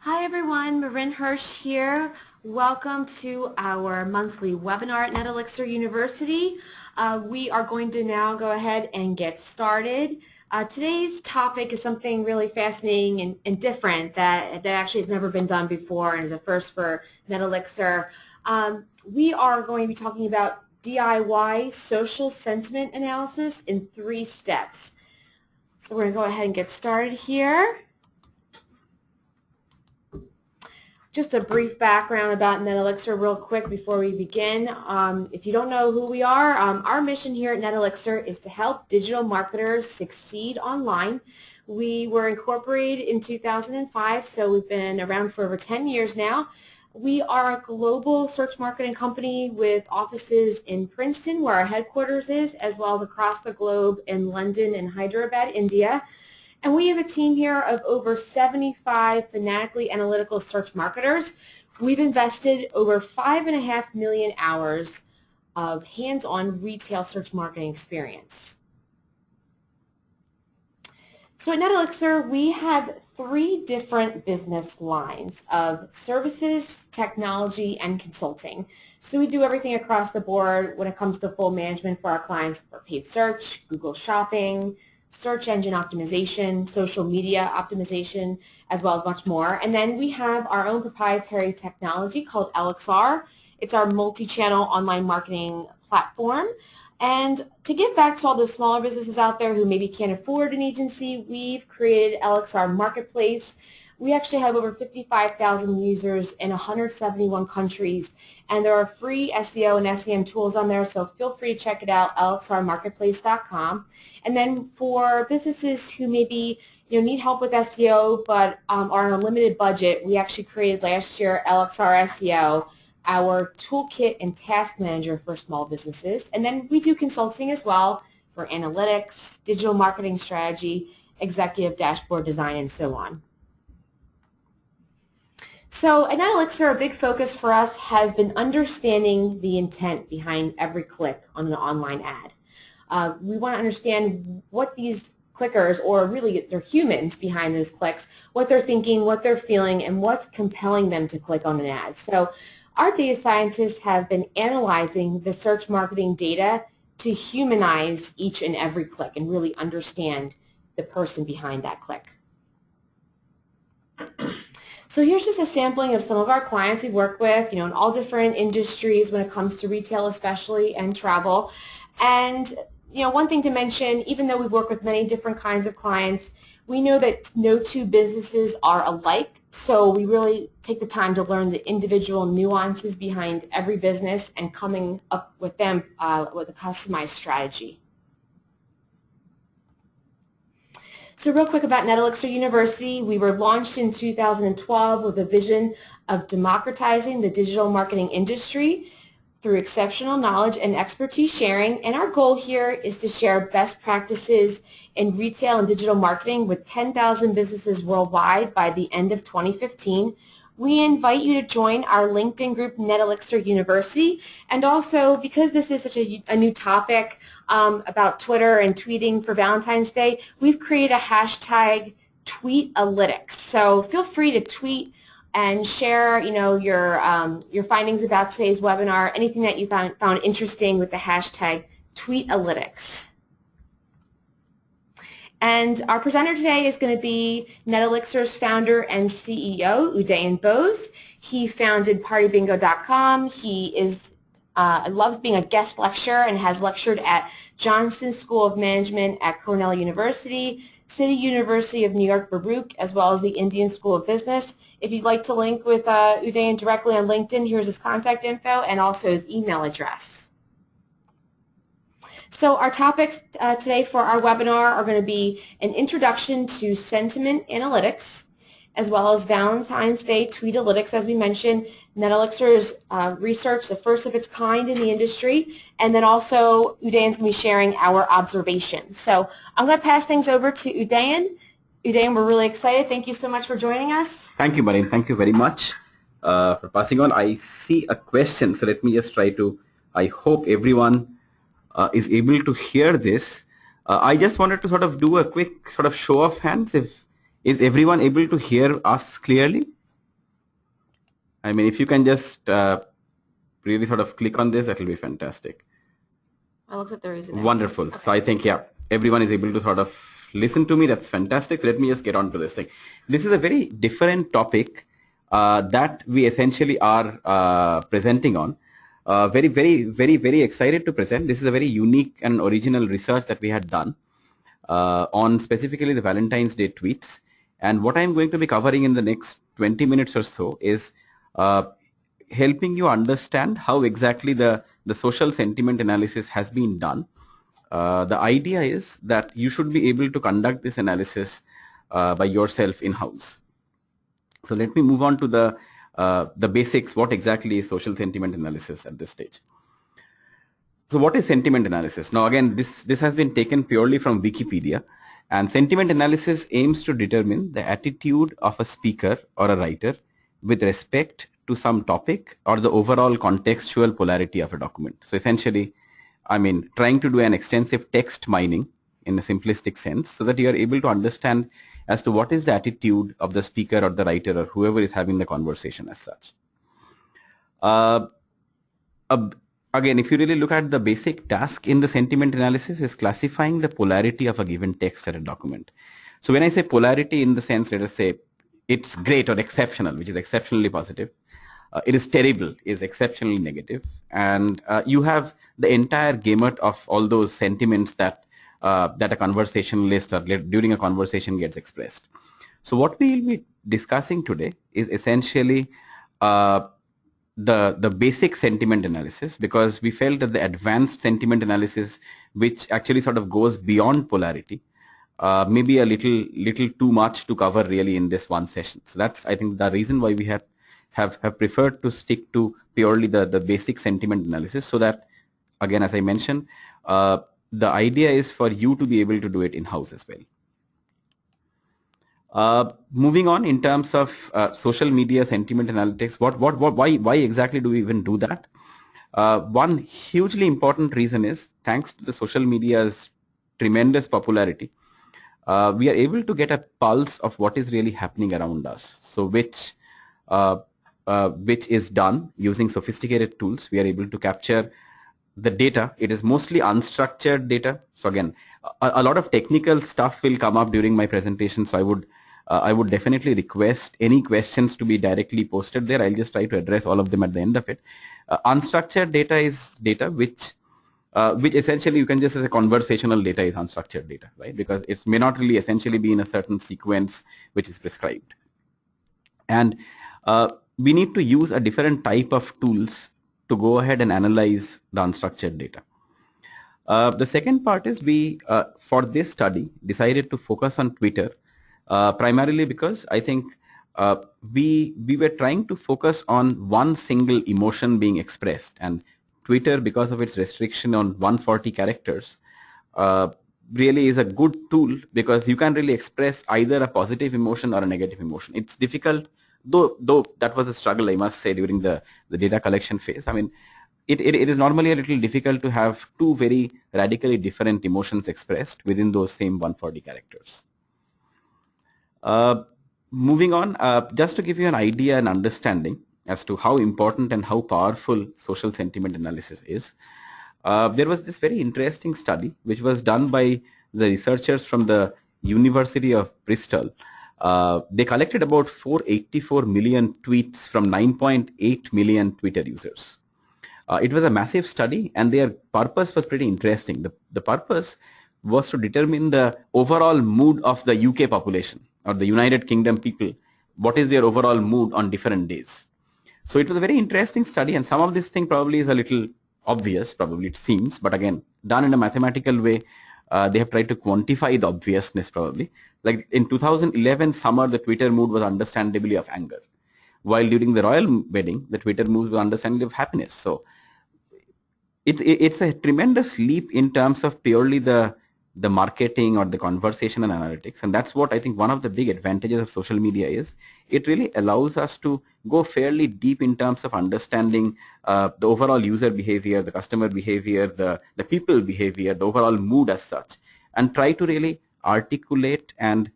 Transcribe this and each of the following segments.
Hi everyone, Marin Hirsch here. Welcome to our monthly webinar at Elixir University. We are going to now go ahead and get started. Today's topic is something really fascinating and different that actually has never been done before and is a first for Elixir. We are going to be talking about DIY social sentiment analysis in 3 steps. So we're going to go ahead and get started here. Just a brief background about Elixir real quick before we begin. If you don't know who we are, our mission here at Elixir is to help digital marketers succeed online. We were incorporated in 2005, so we've been around for over 10 years now. We are a global search marketing company with offices in Princeton, where our headquarters is, as well as across the globe in London and Hyderabad, India. And we have a team here of over 75 fanatically analytical search marketers. We've invested over 5.5 million hours of hands-on retail search marketing experience. So at Elixir, we have 3 different business lines of services, technology, and consulting. So we do everything across the board when it comes to full management for our clients for paid search, Google Shopping, search engine optimization, social media optimization, as well as much more. And then we have our own proprietary technology called Elixir. It's our multi-channel online marketing platform. And to give back to all those smaller businesses out there who maybe can't afford an agency, we've created Elixir Marketplace. We actually have over 55,000 users in 171 countries, and there are free SEO and SEM tools on there, so feel free to check it out, elixirmarketplace.com. And then for businesses who maybe need help with SEO but are on a limited budget, we actually created last year Elixir SEO, our toolkit and task manager for small businesses. And then we do consulting as well for analytics, digital marketing strategy, executive dashboard design, and so on. So at Elixir, a big focus for us has been understanding the intent behind every click on an online ad. We want to understand what these clickers, or really they're humans behind those clicks, what they're thinking, what they're feeling, and what's compelling them to click on an ad. So our data scientists have been analyzing the search marketing data to humanize each and every click and really understand the person behind that click. So here's just a sampling of some of our clients we work with, in all different industries when it comes to retail especially and travel. And one thing to mention, even though we've worked with many different kinds of clients, we know that no 2 businesses are alike, so we really take the time to learn the individual nuances behind every business and coming up with them with a customized strategy. So real quick about Elixir University, we were launched in 2012 with a vision of democratizing the digital marketing industry through exceptional knowledge and expertise sharing. And our goal here is to share best practices in retail and digital marketing with 10,000 businesses worldwide by the end of 2015. We invite you to join our LinkedIn group, Elixir University, and also because this is such a new topic about Twitter and tweeting for Valentine's Day, we've created a hashtag tweetalytics. So feel free to tweet and share, your findings about today's webinar, anything that you found interesting with the hashtag tweetalytics. And our presenter today is going to be Elixir's founder and CEO, Diane. He founded PartyBingo.com. He loves being a guest lecturer and has lectured at Johnson School of Management at Cornell University, City University of New York, Baruch, as well as the Indian School of Business. If you'd like to link with Diane directly on LinkedIn, here's his contact info and also his email address. So our topics today for our webinar are going to be an introduction to sentiment analytics, as well as Valentine's Day tweetalytics, as we mentioned. Elixir's research, the first of its kind in the industry, and then also Diane's going to be sharing our observations. So I'm going to pass things over to Diane. Diane, we're really excited. Thank you so much for joining us. Thank you, Marin. Thank you very much for passing on. I see a question, so let me just try to, I hope everyone is able to hear this. I just wanted to sort of do a quick sort of show of hands. Is everyone able to hear us clearly? I mean, if you can just really sort of click on this, that will be fantastic. It looks like there is an Wonderful. Okay. So I think, yeah, everyone is able to sort of listen to me. That's fantastic. So let me just get on to this thing. This is a very different topic that we essentially are presenting on. Very excited to present. This is a very unique and original research that we had done on specifically the Valentine's Day tweets. And what I'm going to be covering in the next 20 minutes or so is uh, helping you understand how exactly the social sentiment analysis has been done. The idea is that you should be able to conduct this analysis by yourself in-house. So let me move on to the basics. What exactly is social sentiment analysis at this stage? So what is sentiment analysis? Now again, this has been taken purely from Wikipedia, and sentiment analysis aims to determine the attitude of a speaker or a writer with respect to some topic or the overall contextual polarity of a document. So essentially, I mean, trying to do an extensive text mining in a simplistic sense so that you are able to understand as to what is the attitude of the speaker or the writer or whoever is having the conversation as such. Uh, Again, if you really look at the basic task in the sentiment analysis is classifying the polarity of a given text or a document. So when I say polarity in the sense, let us say it's great or exceptional, which is exceptionally positive. It is terrible is exceptionally negative, and you have the entire gamut of all those sentiments that that a conversationalist or during a conversation gets expressed. So what we will be discussing today is essentially uh, the basic sentiment analysis, because we felt that the advanced sentiment analysis, which actually sort of goes beyond polarity, maybe a little too much to cover really in this one session. So that's, I think, the reason why we have preferred to stick to purely the basic sentiment analysis, so that, again, as I mentioned, the idea is for you to be able to do it in-house as well. Moving on, in terms of social media sentiment analytics, why exactly do we even do that? One hugely important reason is, thanks to the social media's tremendous popularity, we are able to get a pulse of what is really happening around us. So uh, which is done using sophisticated tools. We are able to capture the data. It is mostly unstructured data. So again, a lot of technical stuff will come up during my presentation. So I would definitely request any questions to be directly posted there. I'll just try to address all of them at the end of it. Unstructured data is data which essentially you can just as a conversational data is unstructured data, right? Because it may not really essentially be in a certain sequence which is prescribed. And we need to use a different type of tools to go ahead and analyze the unstructured data. The second part is we, for this study, decided to focus on Twitter, primarily because I think we were trying to focus on one single emotion being expressed, and Twitter, because of its restriction on 140 characters, uh, really is a good tool because you can really express either a positive emotion or a negative emotion. It's difficult, though that was a struggle, I must say, during the data collection phase. I mean, it is normally a little difficult to have two very radically different emotions expressed within those same 140 characters. Moving on, just to give you an idea and understanding as to how important and how powerful social sentiment analysis is, there was this very interesting study which was done by the researchers from the University of Bristol. They collected about 484 million tweets from 9.8 million Twitter users. It was a massive study, and their purpose was pretty interesting. The purpose was to determine the overall mood of the UK population or the United Kingdom people. What is their overall mood on different days? So it was a very interesting study, and some of this thing probably is a little obvious, probably it seems, but again, done in a mathematical way, they have tried to quantify the obviousness probably. Like in 2011 summer, the Twitter mood was understandably of anger, while during the royal wedding, the Twitter mood was understandably of happiness. So it's a tremendous leap in terms of purely the marketing or the conversation and analytics, and that's what I think one of the big advantages of social media is. It really allows us to go fairly deep in terms of understanding the overall user behavior, the customer behavior, the people behavior, the overall mood as such, and try to really articulate and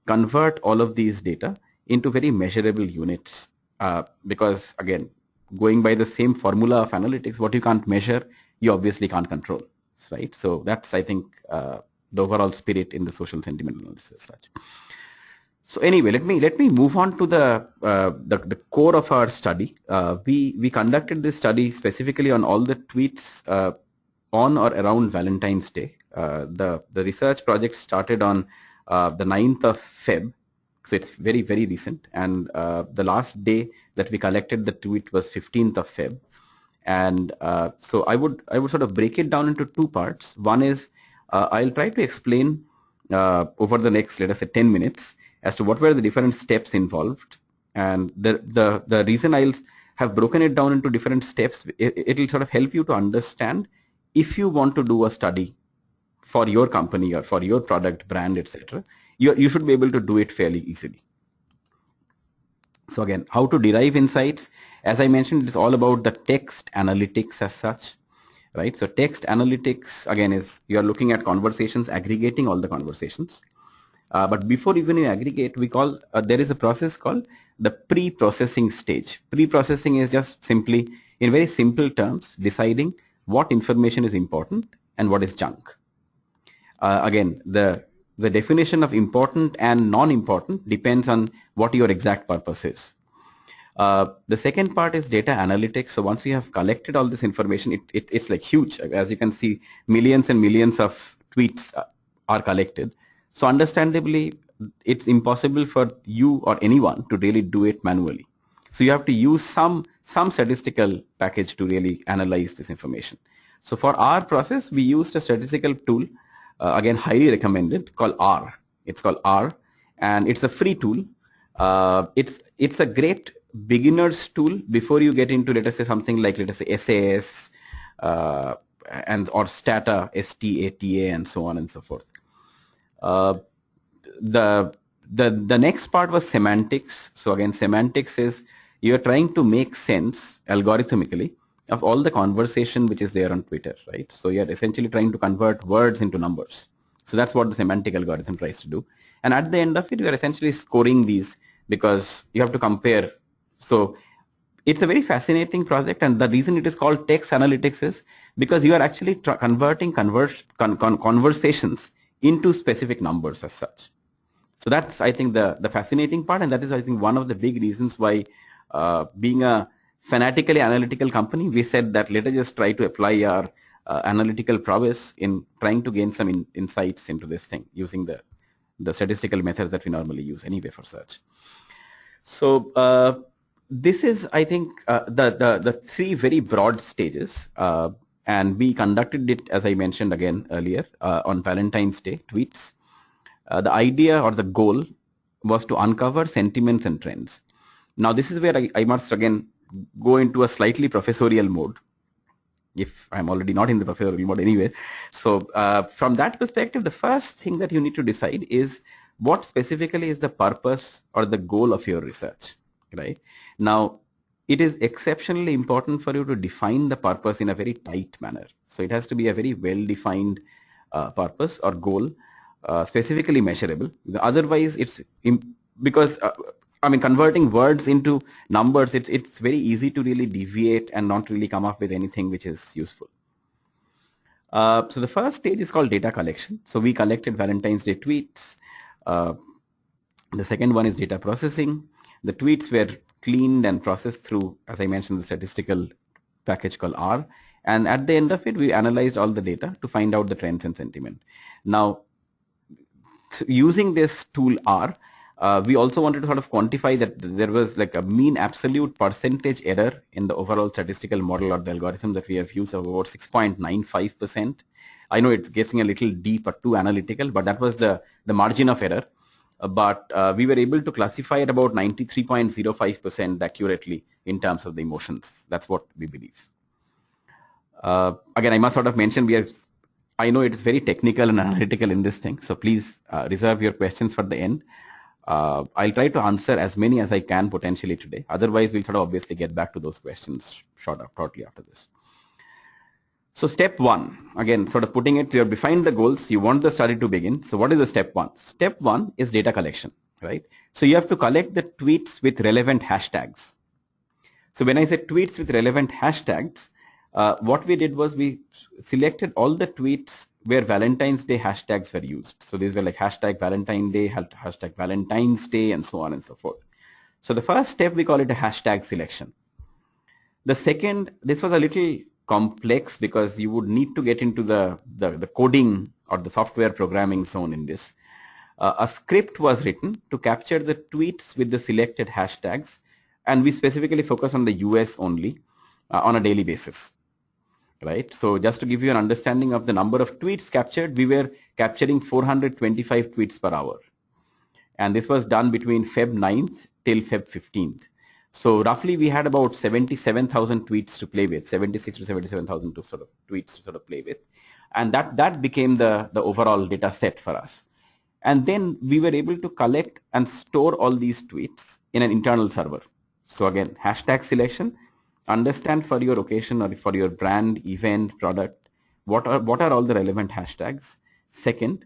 convert all of these data into very measurable units because again, going by the same formula of analytics, what you can't measure, you obviously can't control, right? So that's, I think, the overall spirit in the social sentiment analysis as such. So anyway, let me move on to the core of our study. We conducted this study specifically on all the tweets on or around Valentine's Day. The research project started on the 9th of Feb, so it's very recent, and the last day that we collected the tweet was 15th of Feb. And so I would sort of break it down into two parts. One is I'll try to explain over the next, let us say, 10 minutes as to what were the different steps involved, and the reason I'll have broken it down into different steps, it'll sort of help you to understand if you want to do a study for your company or for your product, brand, etc. You should be able to do it fairly easily. So again, how to derive insights? As I mentioned, it's all about the text analytics as such, right? So text analytics again is you're looking at conversations, aggregating all the conversations. But before even you aggregate, we call there is a process called the pre-processing stage. Pre-processing is just simply, in very simple terms, deciding what information is important and what is junk. Again, the definition of important and non-important depends on what your exact purpose is. The second part is data analytics. So once you have collected all this information, it's like huge. As you can see, millions and millions of tweets are collected. So understandably, it's impossible for you or anyone to really do it manually. So you have to use some statistical package to really analyze this information. So for our process, we used a statistical tool, again highly recommended, called R. It's called R, and it's a free tool. It's a great beginner's tool before you get into, let us say, something like, let us say, SAS and or Stata, STATA, and so on and so forth. The next part was semantics. So again, semantics is you're trying to make sense algorithmically of all the conversation which is there on Twitter, right? So you're essentially trying to convert words into numbers. So that's what the semantic algorithm tries to do. And at the end of it, you're essentially scoring these because you have to compare. So it's a very fascinating project, and the reason it is called text analytics is because you are actually converting conversations into specific numbers as such. So that's, I think, the fascinating part, and that is, I think, one of the big reasons why, being a fanatically analytical company, we said that let us just try to apply our analytical prowess in trying to gain some insights into this thing using the statistical methods that we normally use anyway for search. So this is, I think, the three very broad stages, and we conducted it, as I mentioned again earlier, on Valentine's Day tweets. The idea or the goal was to uncover sentiments and trends. Now this is where I must again go into a slightly professorial mode, if I'm already not in the professorial mode anyway. So from that perspective, the first thing that you need to decide is what specifically is the purpose or the goal of your research, right? Now, it is exceptionally important for you to define the purpose in a very tight manner. So it has to be a very well-defined purpose or goal, specifically measurable. Otherwise, it's because I mean, converting words into numbers, it's very easy to really deviate and not really come up with anything which is useful. So the first stage is called data collection. So we collected Valentine's Day tweets. The second one is data processing. The tweets were cleaned and processed through, as I mentioned, the statistical package called R. And at the end of it, we analyzed all the data to find out the trends and sentiment. Now, using this tool R, we also wanted to sort of quantify that there was like a mean absolute percentage error in the overall statistical model or the algorithm that we have used of about 6.95%. I know it's getting a little deep or too analytical, but that was the margin of error. But we were able to classify at about 93.05% accurately in terms of the emotions. That's what we believe. Again, I must sort of mention I know it's very technical and analytical in this thing, so please reserve your questions for the end. I'll try to answer as many as I can potentially today. Otherwise, we'll sort of obviously get back to those questions shortly after this. So step one, again, sort of putting it, you have defined the goals, you want the study to begin. So what is the step one? Step one is data collection, right? So you have to collect the tweets with relevant hashtags. So when I said tweets with relevant hashtags, what we did was we selected all the tweets where Valentine's Day hashtags were used. So these were like hashtag Valentine Day, hashtag Valentine's Day, and so on and so forth. So the first step, we call it a hashtag selection. The second, this was a little complex because you would need to get into the coding or the software programming zone in this. A script was written to capture the tweets with the selected hashtags, and we specifically focus on the US only on a daily basis. Right. So just to give you an understanding of the number of tweets captured, we were capturing 425 tweets per hour. And this was done between Feb 9th till Feb 15th. So roughly we had about 77,000 tweets to play with, 76 to 77,000 tweets to sort of play with. And that became the overall data set for us. And then we were able to collect and store all these tweets in an internal server. So again, hashtag selection, understand for your occasion or for your brand, event, product, what are all the relevant hashtags. Second,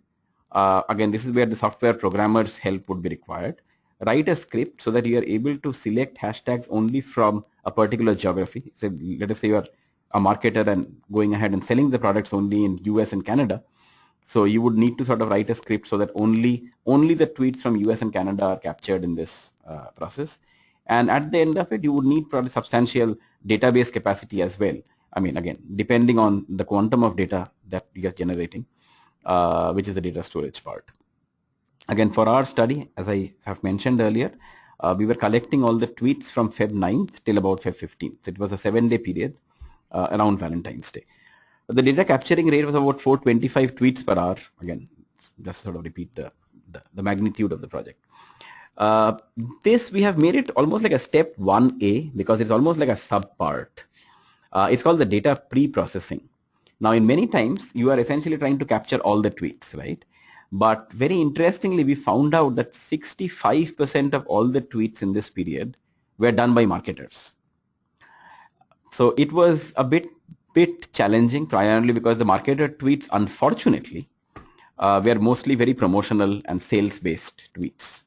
again, this is where the software programmer's help would be required. Write a script so that you are able to select hashtags only from a particular geography. So let us say you are a marketer and going ahead and selling the products only in US and Canada. So you would need to sort of write a script so that only the tweets from US and Canada are captured in this process. And at the end of it, you would need probably substantial database capacity as well. I mean, again, depending on the quantum of data that you are generating, which is the data storage part. Again, for our study, as I have mentioned earlier, we were collecting all the tweets from Feb 9th till about Feb 15th. So it was a 7-day period around Valentine's Day. The data capturing rate was about 425 tweets per hour. Again, just sort of repeat the magnitude of the project. This we have made it almost like a step 1A because it's almost like a sub part. It's called the data pre-processing. Now, in many times, you are essentially trying to capture all the tweets, right? But very interestingly, we found out that 65% of all the tweets in this period were done by marketers. So it was a bit challenging, primarily because the marketer tweets, unfortunately, were mostly very promotional and sales-based tweets.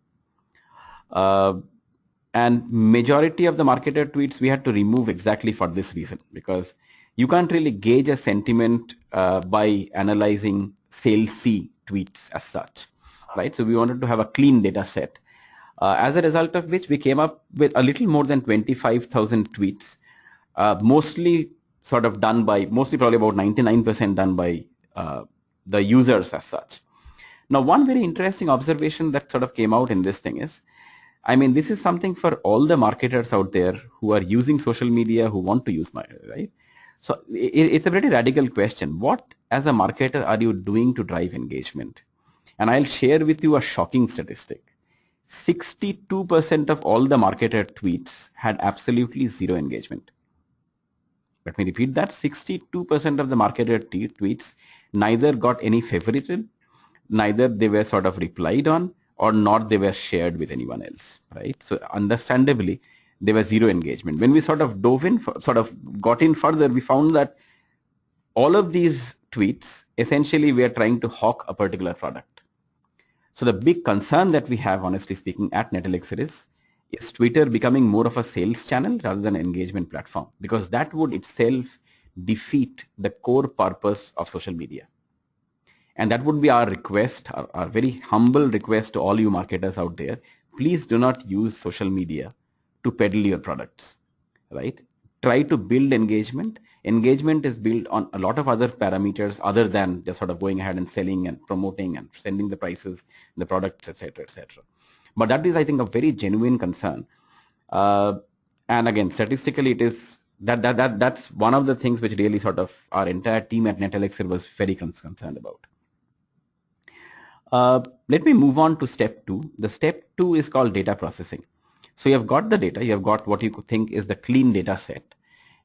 And majority of the marketer tweets we had to remove exactly for this reason, because you can't really gauge a sentiment by analyzing salesy tweets as such, right? So we wanted to have a clean data set. As a result of which we came up with a little more than 25,000 tweets, mostly sort of done by, mostly probably about 99% done by the users as such. Now, one very interesting observation that sort of came out in this thing is, I mean, this is something for all the marketers out there who are using social media, who want to use my, right? So it's a very radical question. What as a marketer are you doing to drive engagement? And I'll share with you a shocking statistic. 62% of all the marketer tweets had absolutely zero engagement. Let me repeat that. 62% of the marketer tweets neither got any favorited, neither they were sort of replied on, or not they were shared with anyone else, right? So understandably, there was zero engagement. When we sort of dove in, got in further, we found that all of these tweets essentially were trying to hawk a particular product. So the big concern that we have, honestly speaking, at NetElixir is Twitter becoming more of a sales channel rather than an engagement platform, because that would itself defeat the core purpose of social media. And that would be our request, our very humble request to all you marketers out there. Please do not use social media to peddle your products, right? Try to build engagement. Engagement is built on a lot of other parameters other than just sort of going ahead and selling and promoting and sending the prices, the products, etc., etc. But that is, I think, a very genuine concern. And again, statistically, it is that's one of the things which really sort of our entire team at NetElixir was very concerned about. Let me move on to step 2. The step 2 is called data processing. So you have got the data, you have got what you could think is the clean data set,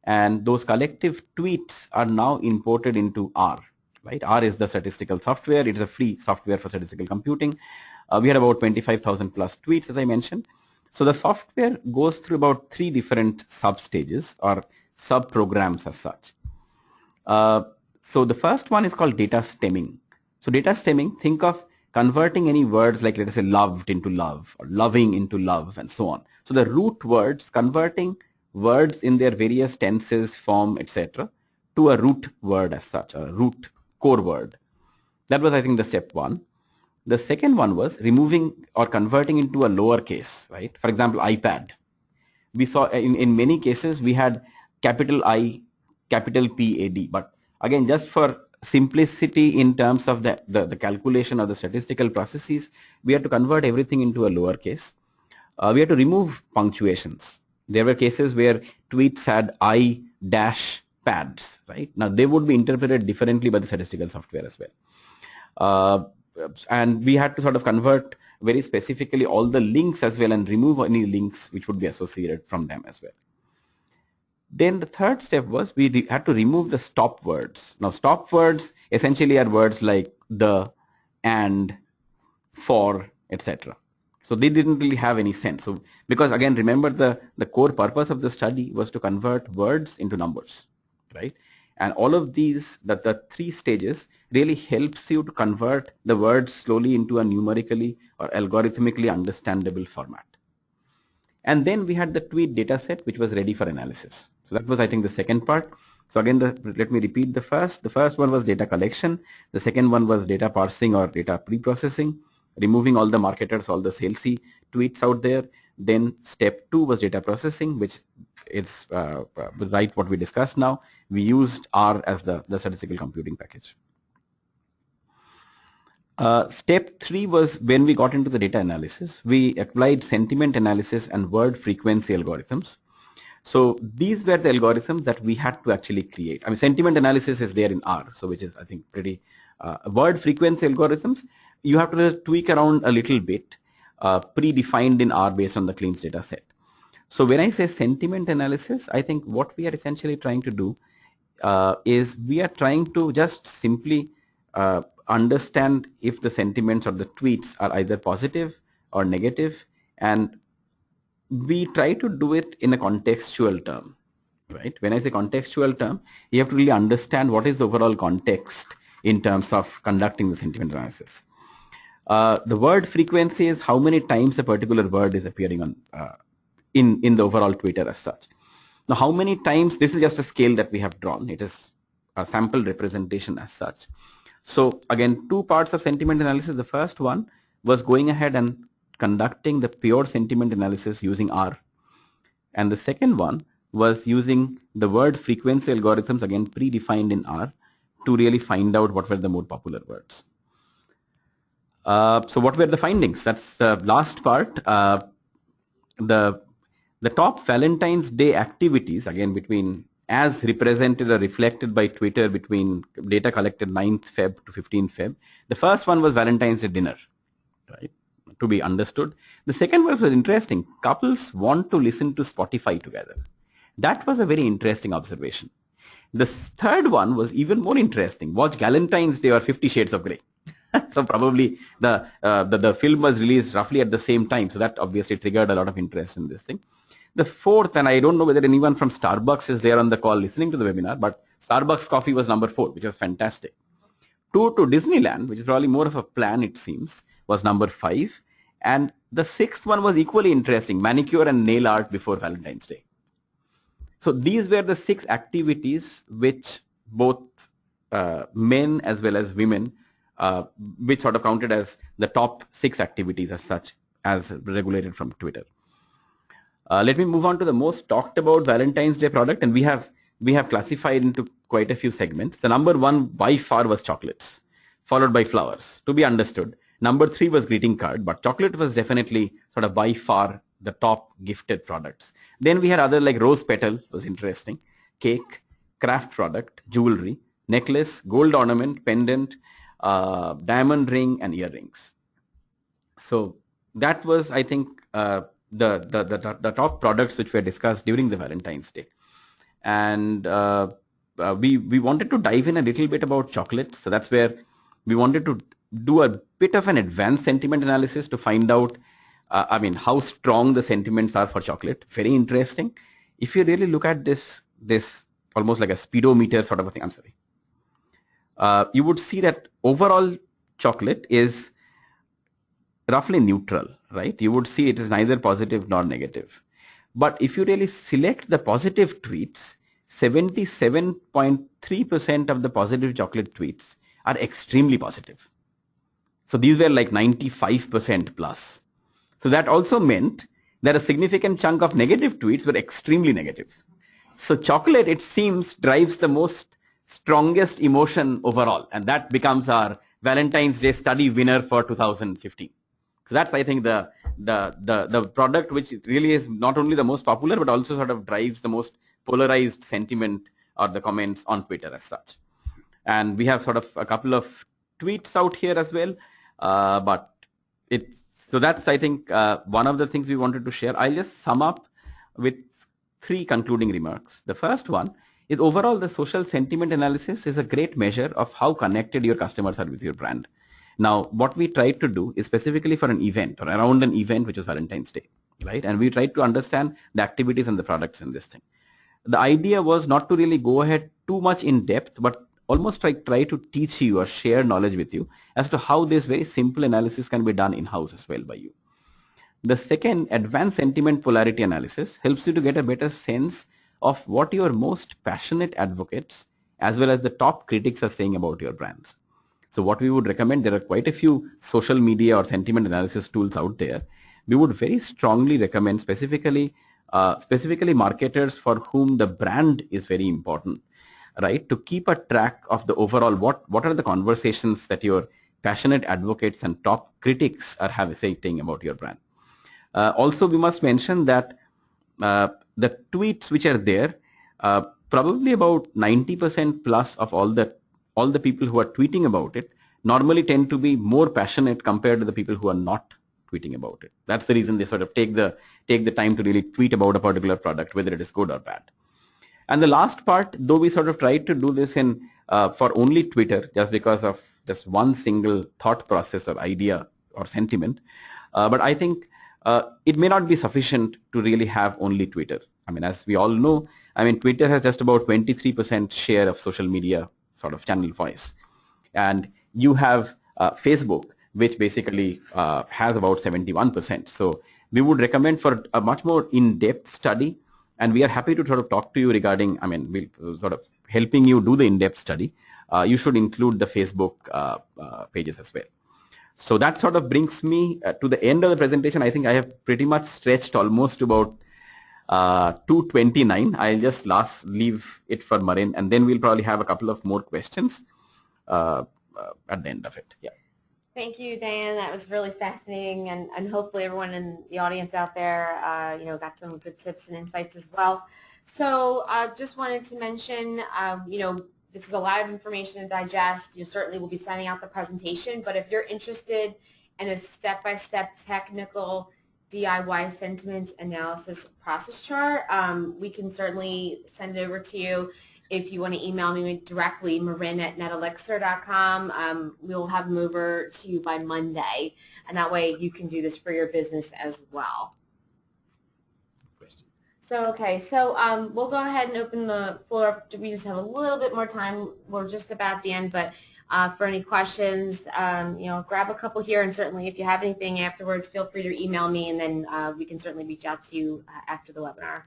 and those collective tweets are now imported into R, right? R is the statistical software. It is a free software for statistical computing. We had about 25,000 plus tweets, as I mentioned. So the software goes through about 3 different sub-stages or sub-programs as such. So the first one is called data stemming. So data stemming, think of converting any words like, let us say, loved into love or loving into love and so on. So the root words, converting words in their various tenses, form, etc. to a root word as such, a root core word. That was, I think, the step one. The second one was removing or converting into a lower case, right? For example, iPad. We saw in many cases we had capital I, capital PAD, but again, just for simplicity in terms of the calculation or the statistical processes, we had to convert everything into a lower case. We had to remove punctuations. There were cases where tweets had I dash pads, right? Now they would be interpreted differently by the statistical software as well. And we had to sort of convert very specifically all the links as well and remove any links which would be associated from them as well. Then the third step was we had to remove the stop words. Now stop words essentially are words like the, and, for, etc. So they didn't really have any sense. So because again, remember the core purpose of the study was to convert words into numbers, right? And all of these, the three stages really helps you to convert the words slowly into a numerically or algorithmically understandable format. And then we had the tweet data set, which was ready for analysis. So that was, I think, the second part. So again, let me repeat the first. The first one was data collection. The second one was data parsing or data pre-processing, removing all the marketers, all the salesy tweets out there. Then step two was data processing, which is right what we discussed now. We used R as the statistical computing package. Step three was when we got into the data analysis. We applied sentiment analysis and word frequency algorithms. So these were the algorithms that we had to actually create. I mean, sentiment analysis is there in R, so which is, I think, pretty word frequency algorithms. You have to tweak around a little bit, predefined in R based on the cleans data set. So when I say sentiment analysis, I think what we are essentially trying to do is we are trying to just simply understand if the sentiments or the tweets are either positive or negative, and we try to do it in a contextual term, right? When I say contextual term, you have to really understand what is the overall context in terms of conducting the sentiment analysis. The word frequency is how many times a particular word is appearing on in the overall Twitter as such. Now, how many times, this is just a scale that we have drawn. It is a sample representation as such. So again, two parts of sentiment analysis. The first one was going ahead and conducting the pure sentiment analysis using R. And the second one was using the word frequency algorithms, again predefined in R, to really find out what were the more popular words. So what were the findings? That's the last part. The top Valentine's Day activities, again between as represented or reflected by Twitter between data collected 9th Feb to 15th Feb. The first one was Valentine's Day dinner, right, to be understood. The second one was interesting. Couples want to listen to Spotify together. That was a very interesting observation. The third one was even more interesting. Watch Valentine's Day or 50 Shades of Grey. So probably the film was released roughly at the same time. So that obviously triggered a lot of interest in this thing. The fourth, and I don't know whether anyone from Starbucks is there on the call listening to the webinar, but Starbucks coffee was number 4, which was fantastic. Tour to Disneyland, which is probably more of a plan it seems, was number 5. And the 6th one was equally interesting, manicure and nail art before Valentine's Day. So these were the 6 activities which both men as well as women, which sort of counted as the top 6 activities as such, as regulated from Twitter. Let me move on to the most talked about Valentine's Day product, and we have classified into quite a few segments. The number 1 by far was chocolates, followed by flowers, to be understood. Number 3 was greeting card, but chocolate was definitely sort of by far the top gifted products. Then we had other like rose petal, was interesting, cake, craft product, jewelry, necklace, gold ornament, pendant, diamond ring, and earrings. So that was, I think, the top products which were discussed during the Valentine's Day. And we wanted to dive in a little bit about chocolates. So that's where we wanted to do a bit of an advanced sentiment analysis to find out, I mean, how strong the sentiments are for chocolate. Very interesting. If you really look at this almost like a speedometer sort of a thing, I'm sorry, you would see that overall chocolate is roughly neutral, right? You would see it is neither positive nor negative. But if you really select the positive tweets, 77.3% of the positive chocolate tweets are extremely positive. So these were like 95% plus. So that also meant that a significant chunk of negative tweets were extremely negative. So chocolate, it seems, drives the most strongest emotion overall, and that becomes our Valentine's Day study winner for 2015. So that's, I think, the product which really is not only the most popular but also sort of drives the most polarized sentiment or the comments on Twitter as such. And we have sort of a couple of tweets out here as well, but it's so that's, I think, one of the things we wanted to share. I'll just sum up with 3 concluding remarks. The first one is, overall, the social sentiment analysis is a great measure of how connected your customers are with your brand. Now, what we tried to do is specifically for an event or around an event, which is Valentine's Day, right? And we tried to understand the activities and the products in this thing. The idea was not to really go ahead too much in depth, but almost try to teach you or share knowledge with you as to how this very simple analysis can be done in-house as well by you. The second, advanced sentiment polarity analysis, helps you to get a better sense of what your most passionate advocates as well as the top critics are saying about your brands. So what we would recommend, there are quite a few social media or sentiment analysis tools out there. We would very strongly recommend specifically marketers for whom the brand is very important, right, to keep a track of the overall what are the conversations that your passionate advocates and top critics are saying about your brand. Also, we must mention that the tweets which are there, probably about 90% plus of all the people who are tweeting about it normally tend to be more passionate compared to the people who are not tweeting about it. That's the reason they sort of take the time to really tweet about a particular product, whether it is good or bad. And the last part, though we sort of tried to do this in for only Twitter, just because of just one single thought process or idea or sentiment, but I think it may not be sufficient to really have only Twitter. I mean, as we all know, I mean, Twitter has just about 23% share of social media sort of channel voice. And you have Facebook, which basically has about 71%. So we would recommend for a much more in-depth study, and we are happy to sort of talk to you regarding, I mean, we'll sort of helping you do the in-depth study. You should include the Facebook pages as well. So that sort of brings me to the end of the presentation. I think I have pretty much stretched almost about 2:29. I'll just leave it for Marin, and then we'll probably have a couple of more questions at the end of it. Yeah. Thank you, Diane. That was really fascinating, and hopefully everyone in the audience out there, got some good tips and insights as well. So just wanted to mention, this is a lot of information to digest. You certainly will be sending out the presentation, but if you're interested in a step-by-step technical DIY sentiment analysis process chart, we can certainly send it over to you. If you want to email me directly, marin@netelixir.com, we'll have them over to you by Monday, and that way you can do this for your business as well. So we'll go ahead and open the floor up. We just have a little bit more time. We're just about at the end, but for any questions, grab a couple here, and certainly if you have anything afterwards, feel free to email me, and then we can certainly reach out to you after the webinar.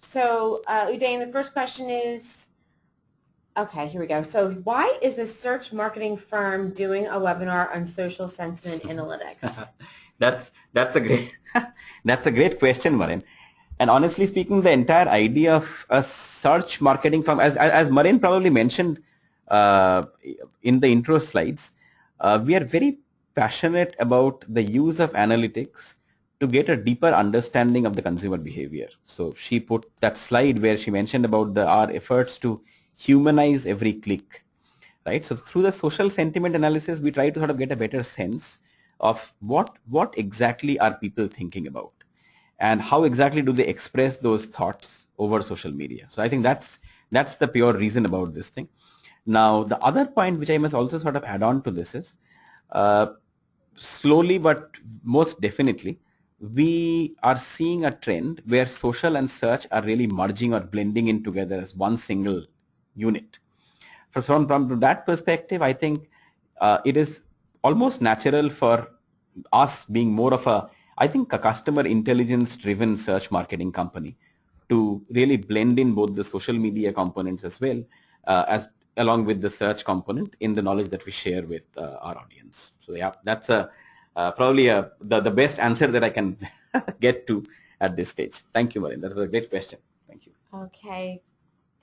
So Udain, the first question is, okay, here we go. So why is a search marketing firm doing a webinar on social sentiment analytics? That's a great question, Marin. And honestly speaking, the entire idea of a search marketing firm, as Marin probably mentioned in the intro slides, we are very passionate about the use of analytics to get a deeper understanding of the consumer behavior. So she put that slide where she mentioned about our efforts to humanize every click, right? So through the social sentiment analysis, we try to sort of get a better sense of what exactly are people thinking about, and how exactly do they express those thoughts over social media. So I think that's the pure reason about this thing. Now, the other point which I must also sort of add on to this is, slowly but most definitely, we are seeing a trend where social and search are really merging or blending in together as one single unit. From that perspective, I think it is almost natural for us, being more of a I think a customer intelligence driven search marketing company to really blend in both the social media components as well as along with the search component in the knowledge that we share with our audience. So yeah, that's probably the best answer that I can get to at this stage. Thank you, Marin. That was a great question. Thank you. Okay,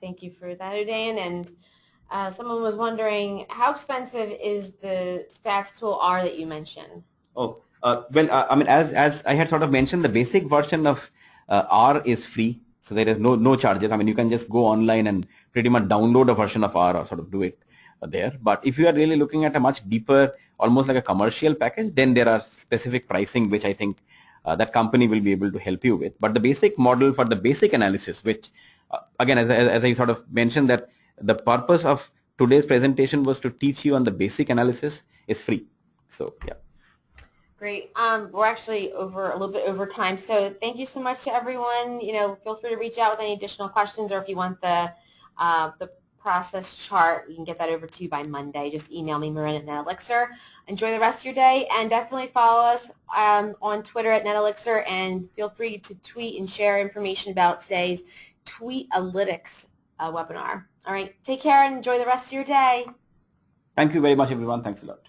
thank you for that, Diane. And someone was wondering, how expensive is the stats tool R that you mentioned? Oh, I mean, as I had sort of mentioned, the basic version of R is free, so there is no charges. I mean, you can just go online and pretty much download a version of R or sort of do it there. But if you are really looking at a much deeper, almost like a commercial package, then there are specific pricing which I think that company will be able to help you with. But the basic model for the basic analysis, which again, as I sort of mentioned, that the purpose of today's presentation was to teach you on the basic analysis, is free. So yeah. Great. We're actually a little bit over time, so thank you so much to everyone. Feel free to reach out with any additional questions, or if you want the process chart, we can get that over to you by Monday. Just email me, Marin at NetElixir. Enjoy the rest of your day, and definitely follow us on Twitter at NetElixir, and feel free to tweet and share information about today's Tweetalytics webinar. All right, take care and enjoy the rest of your day. Thank you very much, everyone. Thanks a lot.